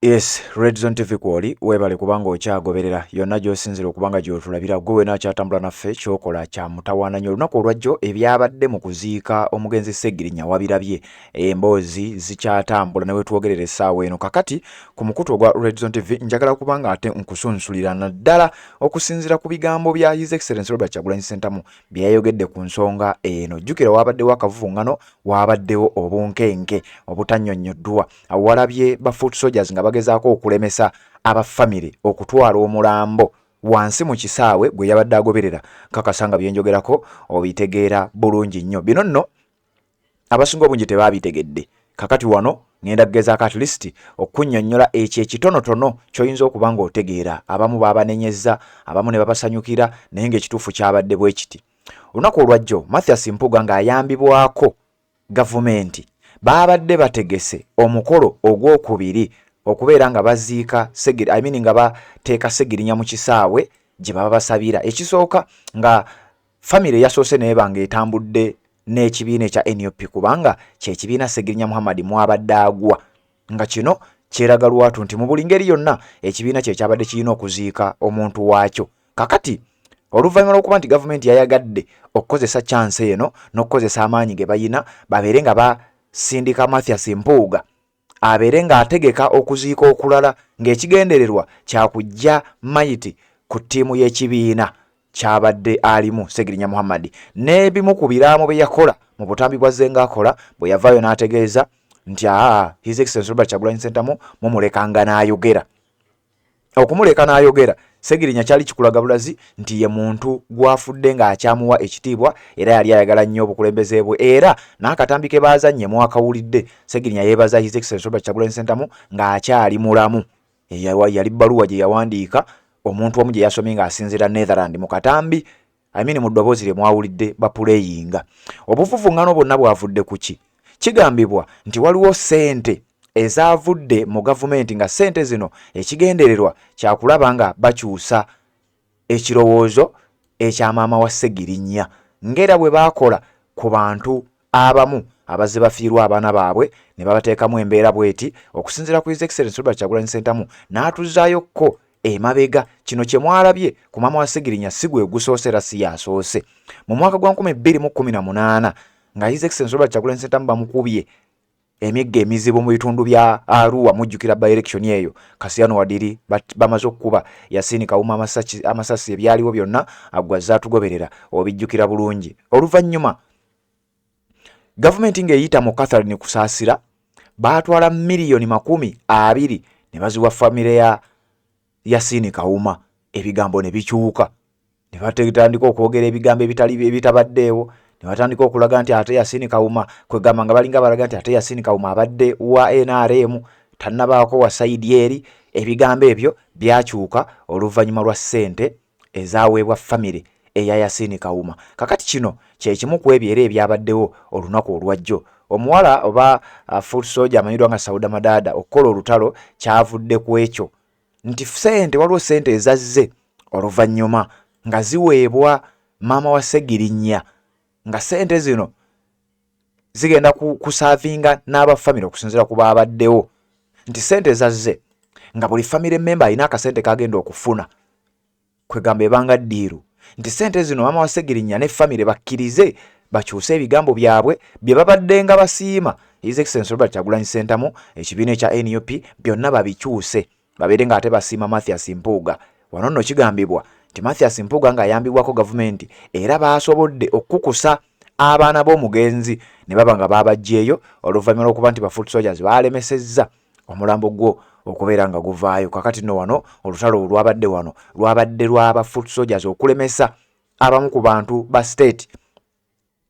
Yes, Red Zone TV kwoli webale kubanga okyagoberera yonna gy'osinzira okubanga gy'otulabira gwe wena akyatambula naffe kyokola kya mutawaana nnyo olunaku olwajjo ebyabadde mu kuziika omugenzi Sseggirinya wabirabye emboozi zikyatambula ne wetwogerera essaawa eno kakati ku mukutu ogwa Red Zone TV njagala kubanga ate nkusunsulira naddala okusinzira ku bigambo bya His Excellency Robert Kyagulanyi Ssentamu bye yayogedde ku nsonga eno. Jjukira waabaddewo akavuvuŋŋano, waabaddewo obunkenke obutannyonnyoddwa awalabye ba foot soldiers nga bagezaako okulemesa abafamire okutwala omulambo wansi mu kisaawe gwe yabadde agoberera. Kakasanga byenjogerako obitegeera bulungi nnyo. Bino nno abasinga obungi tebaabitegedde. Kakati wano ngenda kugezaako at least okunnyonnyola ekyo ekitonotono ky'oyinza okuba ng'otegeera. Abamu baabanenyezza, abamu ne babasanyukira, naye ng'ekituufu kyabadde bwe kiti. Olunaku olwajjo Mathias Mpuuga ng'ayambibwako gavumenti baabadde bategese omukolo ogwokubiri okubeera nga baziika nga bateeka Sseggirinya mu kisaawe gye baba basabira. Ekisooka nga famire yasoose naye banga etambudde n'ekibiina ekya NUP kubanga kyekibiina Sseggirinya Muhammad mwabadde agwa, nga kino kyeraga lwatu nti mu buli ngeri yonna ekibiina kye kyabadde kirina okuziika omuntu waakyo. Kakati oluvannyuma lw'okuba nti gavumenti yayagadde okukozesa chance eno n'okukozesa amaanyi ge bayina babeere nga basindika Mathias Mpuuga abeere ng'ategeka okuziika okulala ng'ekigendererwa kyakujja mayiti ku ttiimu y'ekibiina kyabadde alimu Sseggirinya Muhammad. N'ebimu ku biraamo bye yakola mu butambi bwa Zenga akola bwe yavaayo n'ategeeza nti His Excellency Robert Kyagulanyi Ssentamu mumulekanga n'ayogera. Okumuleka n'ayogera Sseggirinya kyali kikulaga bulazi nti ye muntu gwafudde ng'akyamuwa ekitiibwa era yali ayagala nnyo obukulembeze bwe, era n'akatambi ke baazannye mwakawulidde. Sseggirinya yeebaza His Excellency Robert Kyagulanyi Ssentamu ng'akyali mulamu. Yali bbaluwa gye yawandiika omuntu omu gye yasomye ng'asinziira Netherland mu katambi mu ddoboozi lye mwawulidde bapuleyinga. Obuvuvuŋŋano bwonna bwavudde ku ki? Kigambibwa nti waliwo ssente ezavudde mu gavumenti nga ssente zino ekigendererwa kyakulaba nga bakyusa ekirowoozo ekya maama wa Sseggirinya ng'era bwe baakola ku bantu abamu abazze bafiirwa abaana baabwe ne babateekamu embeera bweti. Okusinziira ku His Excellency Robert Kyagulanyi Ssentamu n'atuzaayokko emabega. Kino kye mwalabye ku maama wa Sseggirinya si gwe gusoose era si yasoose. Mu mwaka gwa 2018 nga His Excellency Robert Kyagulanyi Ssentamu bamukubye emigga emizibu mu bitundu bya Arua, mujjukira by election eyo Kasiyano Wadiri bamaze okukuba Yasin Kawuma amasasi ebyaliwo byonna agwazza atugoberera obijjukira bulungi. Oluvannyuma gavumenti ng'eyita mu Catherine kusaasira baatwala miliyoni 20 ne baziwa famire ya Yasin Kawuma. Ebigambo ne bikyuka, ne batandika okwogera ebigambo ebitabaddeewo, ne batandika okulaga nti ate Yasin Kawuma kwegamba nga balinga balaga nti ate Yasin Kawuma abadde wa NRM tannabaako wa saidi eri. Ebigambo ebyo byakyuka oluvannyuma lwa ssente ezaaweebwa famire eya Yasin Kawuma. Kakati kino kye kimu ku ebyo ebyabaddewo olunaku olwajjo. Omuwala oba foot soldier amanyiddwa nga Sauda Madada okukola olutalo kyavudde ku ekyo nti waliwo ssente ezazze oluvannyuma nga ziweebwa maama wa Sseggirinya, nga ssente zino zigenda kusaavinga n'abafamire okusinziira ku baabaddewo, nti ssente zazze nga buli famire member alina akasente kagenda okufuna kwegamba ebanga ddiiru, nti ssente zino maama wa Sseggirinya ne famire bakkirize bakyuse ebigambo byabwe bye babadde nga basiima His Excellency Robert Kyagulanyi Ssentamu, ekibiina ekya NUP byonna babikyuse babeere ng'ate basiima Mathias Mpuuga. Wano nno kigambibwa nti Mathias Mpuuga ng'ayambibwako gavumenti era baasobodde okukusa abaana b'omugenzi ne baba nga baabajjeeyo oluvannyuma lw'okuba nti ba foot soldiers baalemesezza omulambo gwo okubeera nga guvaayo. Kakati nno wano olutalo olwabadde wano lwabadde lw'aba foot soldiers okulemesa abamu ku bantu ba state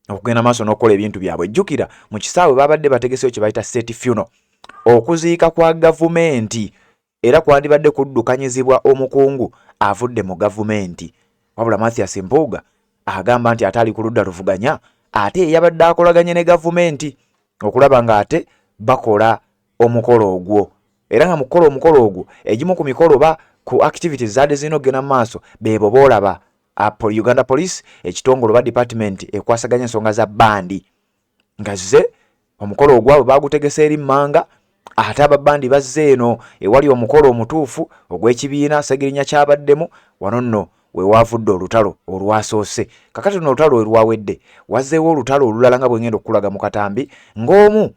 okugenda maaso n'okukola ebintu byabwe. Jjukira mu kisaawe baabadde bategeseyo kye bayita state funeral, okuziika kwa gavumenti, era kwandibadde kuddukanyizibwa omukungu avudde mu gavumenti. Wabula Mathias Mpuuga agamba nti ate ali ku ludda luvuganya, ate yabadde akolaganye ne gavumenti okulaba ng'ate bakola omukolo ogwo, era nga mukola omukolo ogwo egimu ku mikolo ba ku activities zadde zino gena maaso bebo boolaba Uganda Police ekitongole ba department ekwasaganya ensonga za bandi nga zze omukolo ogwabo bagutegese eri Manga ate ababandi bazze eno ewali omukolo omutuufu ogw'ekibiina Sseggirinya kyabaddemu. Wano nno we waavudde olutalo olwasoose. Kakati luno olutalo olwawedde wazzeewo olutalo olulala nga bwe ngenda okulaga mu katambi, ng'omu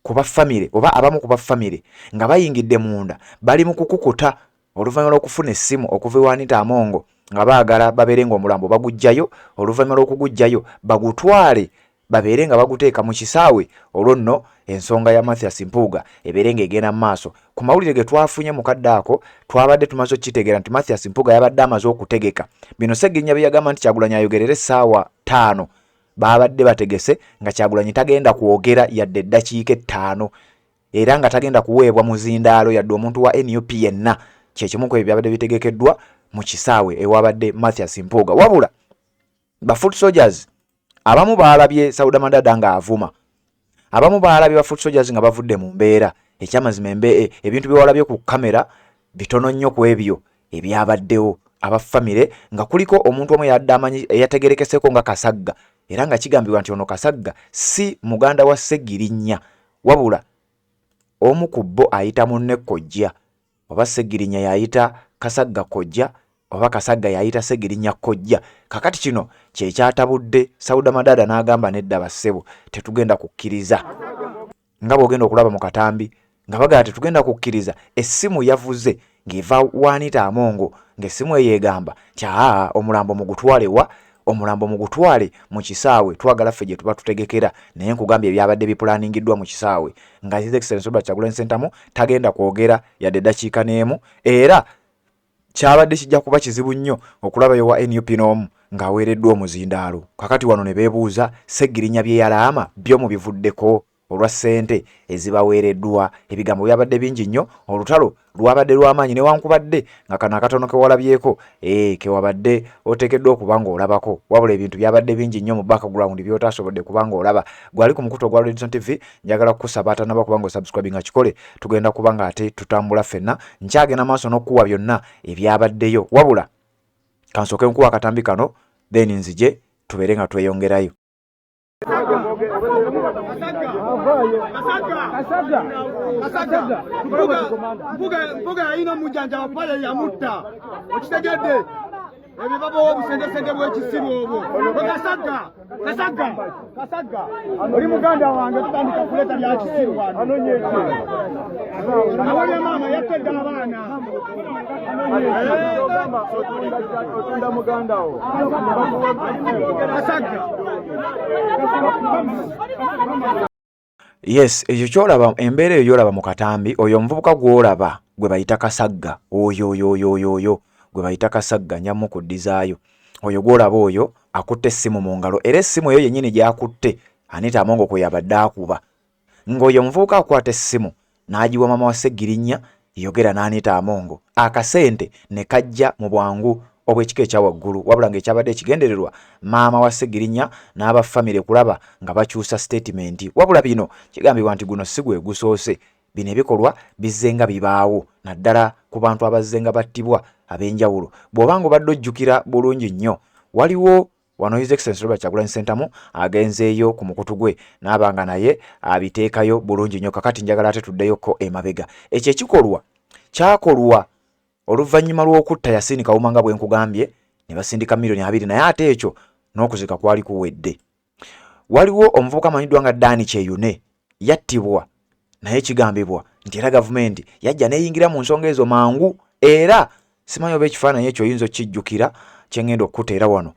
ku baffamire oba abamu ku baffamire nga bayingidde munda bali mu kukukuta oluvannyuma lw'okufuna essimu okuva ewa Anita Amongo nga baagala babeere ng'omulambo bagujjayo, oluvannyuma lw'okugujjayo bagutwale babeere nga baguteeka mu kisaawe. Olwo nno ensonga ya Mathias Mpuuga ebeere ng'egenda mu maaso. Ku mawulire ge twafunye mu kadde ako twabadde tumaze okitegeera nti Mathias Mpuuga yabadde amaze okutegeka bino Sseggirinya bye yagamba nti Kyagulanyi ayogerere essaawa 5 babadde bategese nga Kyagulanyi tagenda kwogera yadde eddakiika 5 era nga tagenda kuweebwa muzindaalo yadde omuntu wa NUP yenna. Kyekimu ku ebyo byabadde bitegekeddwa mu kisaawe ewabadde Mathias Mpuuga. Wabula ba Foot Soldiers abamu baalabye Sauda Madada nga avuma, abamu baalabye ba Foot Soldiers nga bavudde mu mbeera. Ekyamazima ebintu bye walabye ku kamera bitono nnyo ku ebyo ebyabaddewo. Abaffamire nga kuliko omuntu omu yadde amanyi eyategerekeseko nga Kasagga, era nga kigambibwa nti ono Kasagga si muganda wa Sseggirinya wabula omu ku bo ayita munne Kojja, oba Sseggirinya yayita Kasagga Kojja oba Kasagga yayita Sseggirinya Kojja. Kakati kino kyekyatabudde Sauda Madada n'agamba nedda bassebo tetugenda kukkiriza. Nga bw'ogenda okulaba mu katambi nga bagala tetugenda kukkiriza essimu yavuze ng'eva wa Anita Amongo ng'essimu eyo egamba nti omulambo mugutwalewa, omulambo mugutwale mu kisaawe, twagala ffe gye tuba tutegekera. Naye nkugambye ebyabadde bipulaningiddwa mu kisaawe nga His Excellency Robert Kyagulanyi Ssentamu tagenda kwogera yadde eddakiika n'emu, era kyabadde kijja kuba kizibu nnyo okulabayo wa NUP n'omu ng'aweereddwa omuzindaalo. Kakati wano ne beebuuza Sseggirinya bye yalaama byo mu bivuddeko olwa ssente ezibaweereddwa. Ebigambo byabadde bingi nnyo, olutalo lwabadde lw'amaanyi newankubadde nga kano akatono ke walabyeko ke wabadde oteekeddwa okuba ng'olabako, wabula ebintu byabadde bingi nnyo mu background by'otasobodde kuba ng'olaba. Gwali ku mukutu ogwa Redison TV, njagala kukusaba atanaba kuba ng'osubscribe nga kikole, tugenda kuba nga ate tutambula ffenna nkyagenda maaso n'okuwa byonna ebyabaddeyo, wabula kansooke nkuwa akatambi kano then nzije tubeere nga tweyongerayo. Mpuuga yalina omujjanja wapale yamutta okitegedde ebibaba w'obusendesende bw'ekisiru obwo. Kasagga oli muganda wange tutandika kuleeta bya kisiru wano awalya maama yattedde abaana otunda muganda wo Kasagga. Yes, ekyo kyolaba embeera eyo yolaba mu katambi, oyo omuvubuka gw'olaba gwe bayita Kasagga, oyo gwe bayita Kasagga nyamu kuddizaayo. Oyo gw'olaba oyo akutte essimu mu ngalo, era essimu eyo yennyini gy'akutte Anita Amongo kwe yabadde akuba. Ng'oyo omuvubuka akwata essimu n'agiwa maama wa Sseggirinya yogera n'Anita Amongo, akasente ne kajja mu bwangu obw'ekika ekya waggulu, wabula ng'ekyabadde ekigendererwa maama wa Sseggirinya n'abaffamire kulaba nga bakyusa statement. Wabula bino kigambibwa nti guno si gwe gusoose, bino ebikolwa bizze nga bibaawo naddala ku bantu abazze nga battibwa ab'enjawulo. Bw'oba ng'obadde ojjukira bulungi nnyo, waliwo wano His Excellency Robert Kyagulanyi Ssentamu agenzeeyo ku mukutu gwe n'abanga naye abiteekayo bulungi nnyo. Kakati njagala ate tuddeyoko emabega. Ekyo ekikolwa kyakolwa oluvannyuma lw'okutta Yasini Kawuma nga bwe nkugambye ne basindika $2 million, naye ate ekyo n'okuzika kwali kuwedde. Waliwo omuvubuka amanyiddwa nga Dani Kyeyune yattibwa, naye kigambibwa nti era gavumenti yajja neeyingira mu nsonga ezo mangu, era simanyi oba ekifaananyi ekyo oyinza okijjukira kye ngenda okkuta. Era wano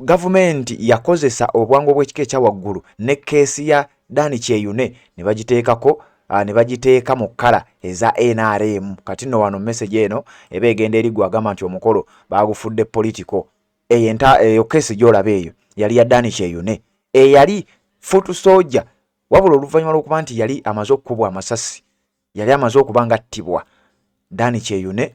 gavumenti yakozesa obwangu obw'ekika ekya waggulu ne keesi ya Dani Kyeyune ne bagiteekako ne bagiteeka mu kkala eza NRM. Kati nno wano message eno eba egenda eri gwagamba nti omukolo baagufudde politiko. Eyo keesi gy'olaba eyo yali ya Dani Kyeyune, eyali Foot Soldier, wabula oluvannyuma lw'okuba nti yali amaze okukubwa amasasi, yali amaze okuba nga attibwa Dani Kyeyune,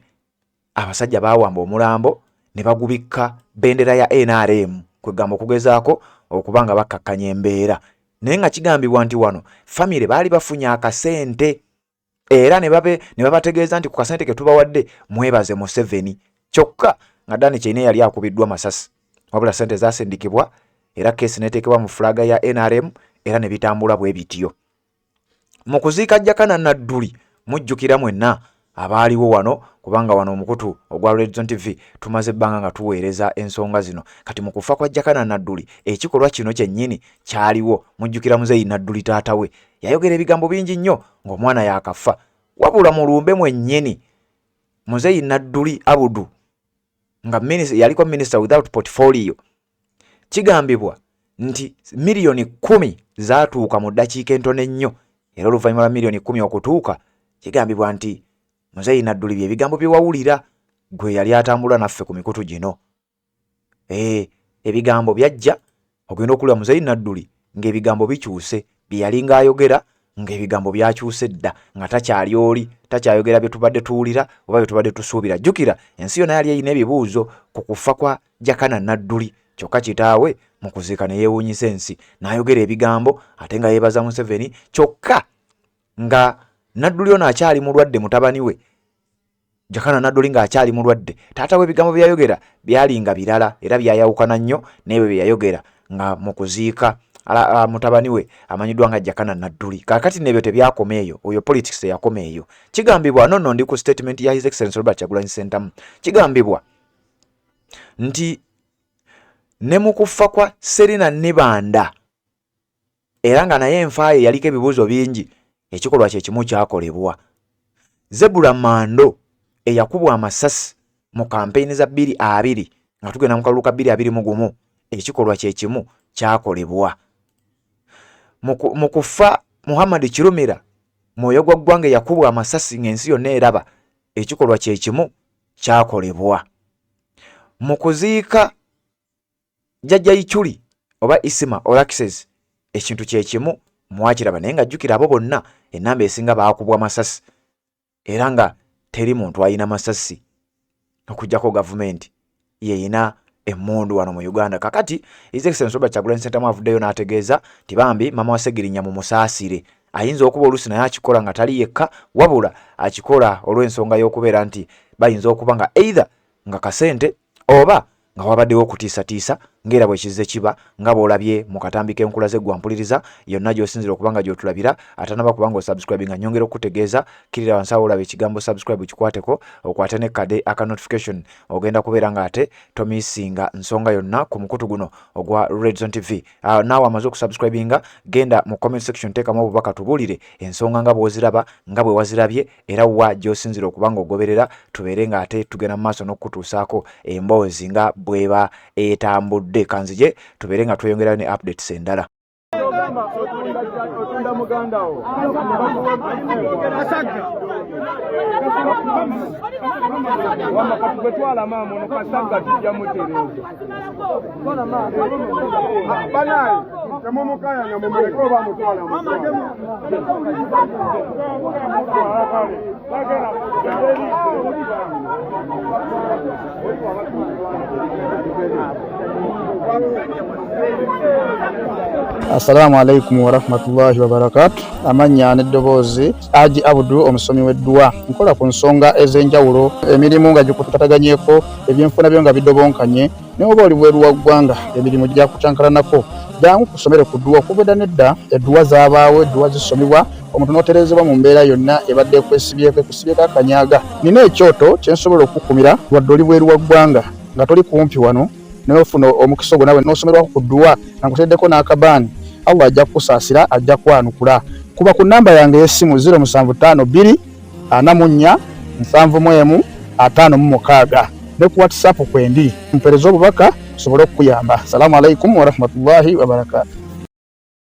abasajja baawamba omulambo ne bagubikka bendera ya NRM, kwegamba okugezaako okuba nga bakkakkanya embeera. Naye nga kigambibwa nti wano famire baali bafunye akasente, era ne babategeeza nti ku kasente ke tubawadde mwebaze Museveni, kyokka nga Dani Kyeyune yali akubiddwa masasi, wabula sente zaasindikibwa era keesi neteekebwa mu fulaga ya NRM era ne bitambula bwe bityo. mu kuziika Jakana Nadduli mujjukira mwenna abaaliwo wano kubanga wano omukutu ogwa Red Zone TV tumaze ebbanga nga tuweereza ensonga zino. Kati mu kufa kwa Jakana Nadduli ekikolwa kino kyennyini kyaliwo. Mujjukira Muzeeyi Nadduli taata we yayogera ebigambo bingi nnyo ng'omwana yaakafa, wabula mu lumbe mwennyini Muzeeyi Nadduli Abudu nga yaliko minister without portfolio, kigambibwa nti miliyoni 10 zaatuuka mu ddakiika entono ennyo, era oluvannyuma lwa miliyoni 10 okutuuka kigambibwa nti Muzeeyi Nadduli bye bigambo bye wawulira gwe yali atambula naffe ku mikutu gino. Ebigambo byajja ogenda okulwa Muzeeyi Nadduli ng'ebigambo bikyuse, bye yali ng'ayogera ng'ebigambo byakyuse dda, nga takyali oli, takyayogera bye tubadde tuwulira oba bye tubadde tusuubira. Jjukira ensi yonna yali erina ebibuuzo ku kufa kwa Jakana Nadduli, kyokka kitaawe mu kuziika ne yeewuunyisa ensi n'ayogera ebigambo ate nga yeebaza Museveni, kyokka nga Nadduli ono akyali mulwadde, mutabani we Jakana Nadduli ng'akyali mulwadde. Taata we ebigambo byayogera byali nga birala era byayawukana nnyo n'ebyo bye yayogera nga mu kuziika mutabani we amanyiddwa nga Jakana Nadduli. Kaakati n'ebyo tebyakoma eyo, oyo politics teyakoma eyo. Kigambibwa nonno ndi ku statement ya His Excellency Robert Kyagulanyi Ssentamu, kigambibwa nti ne mu kufa kwa Serena Nibanda era nga naye enfaaye yaliko ebibuuzo bingi, ekikolwa kye kimu kyakolebwa. Zebula Mando eyakubwa amasasi mu kampeyini za 2020 nga tugenda mu kalulu ka 2021, ekikolwa kye kimu kyakolebwa. Mu kufa Muhammad Kirumira Mwoyo gwa ggwanga yakubwa amasasi ng'ensi yonna eraba, ekikolwa kye kimu kyakolebwa. Mu kuziika Jjajja Ichuli oba Isima Olaxes ekintu kye kimu mwakiraba, naye nga jjukira abo bonna ennamba esinga baakubwa amasasi era nga teri muntu alina masasi okujjako gavumenti yeyina emmundu wano mu Uganda. Kakati His Excellency Robert Kyagulanyi Ssentamu avuddeyo n'ategeeza nti bambi mama wa Ssegirinya mu musaasire, ayinza okuba oluusi naye akikola nga tali yekka, wabula akikola olw'ensonga y'okubeera nti bayinza okuba nga either nga kasente oba nga wabaddewo okutiisatiisa ng'era bwe kizze kiba nga bw'olabye mu katambi k'enkula z'eggwa mpuliriza yonna gy'osinzira okuba nga gy'otulabira. Atanaba kuba nga osubscribe nga nyongera okutegeeza, kirira wansi awo olaba ekigambo subscribe kikwateko, okwate ne kade aka notification, ogenda kubeera nga ate tomisinga nsonga yonna ku mukutu guno ogwa Red Zone TV. Naawe amaze okusubscribinga, genda mu comment section teekamu obubaka tubuulire ensonga nga bw'oziraba, nga bwe wazirabye era wa gy'osinzira okuba nga ogoberera, tubeere nga ate tugenda mu maaso n'okukutuusaako emboozi nga bw'eba etambudde. Kanzije tubeere nga tweyongerayo ne updates endala. Assalamu alaikum warahmatullahi wabarakatuh. Amanya n'eddoboozi Haji Abudu omusomi w'eddua. Nkola ku nsonga ez'enjawulo, emirimu nga gikutataganyeko, ebyenfuna byo nga bidobonkanye, ne oba oli bweru wa ggwanga emirimu gya kucankalanako. Jangu kusomere ku ddua. Okubeda nedda eddua zaabaawo, eddua zisomibwa, omuntu n'oterezebwa mu mbeera yonna ebadde ekusibyeko akanyaga. Nina ekyoto kye nsobola okukumira wadde oli bweru wa ggwanga nga toli kumpi wano n'ofuna omukisa ogwo nawe n'osomerwako ku ddua nga nkuteddeko n'akabaani. Allah ajja kukusaasira, ajja kwanukula. Kuba ku nnamba yange y'essimu 0752 44 71 56 ne ku WhatsApp kwendi mpereza obubaka sobole okukuyamba. Assalamu alaikum warahmatullahi wabarakatuh.